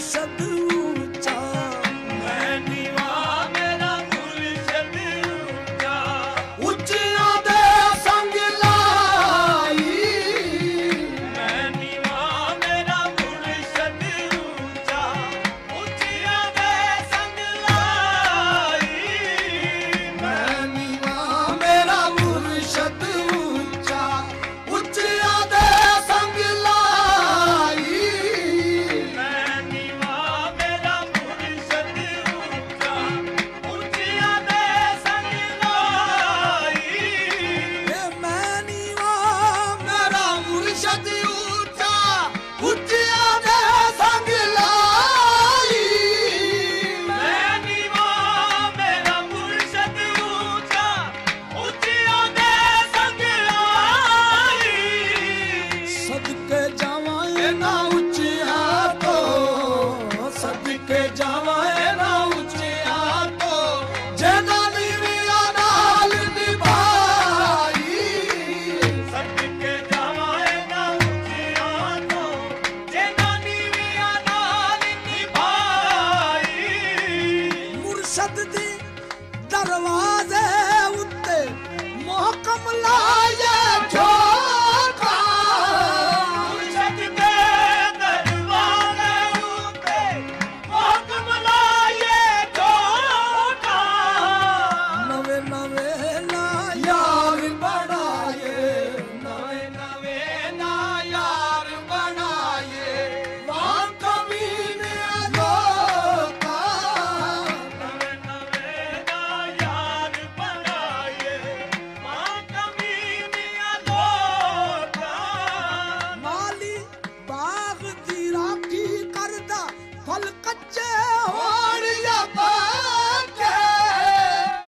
मुर्शद ऊंचा, मैं नीवा मेरा मुर्शद ऊंचा, उच्चियां दे संग लाई। मैं नीवा मेरा मुर्शद ऊंचा, उच्चियां दे संग लाई। मैं नीवा मेरा मुर्शद ऊंचा, उच्चियां दे संग लाई। मैं नीवा मेरा मुर्शद ऊंचा, उच्चियां दे संग लाई। मैं नीवा मेरा मुर्शद ऊंचा, उच्चियां दे संग लाई। मैं नीवा मेरा मुर्शद ऊंचा, उच्चियां दे संग लाई। सदके जावां ना उच्चिया तो, सदके जावां ना उच्चिया तो, जेना नीविया नाल निभाई। सदके जावां ना उच्चियां तो, जेना नीवियां नाल निभाई। मुर्शद दी दरवाजे उत्ते मोहकम लाए झोंका। मुर्शद दे दरवाजे उते हुक्म लाए झोंका। नवे नवे ना यार बनाए, नवे नवे ना यार बनाए, वहाँ कभी ने लोका। नवे नवे ना यार बनाए, मां कमीनियां लोका। माली बाग दी राखी करदा, फल कच्चे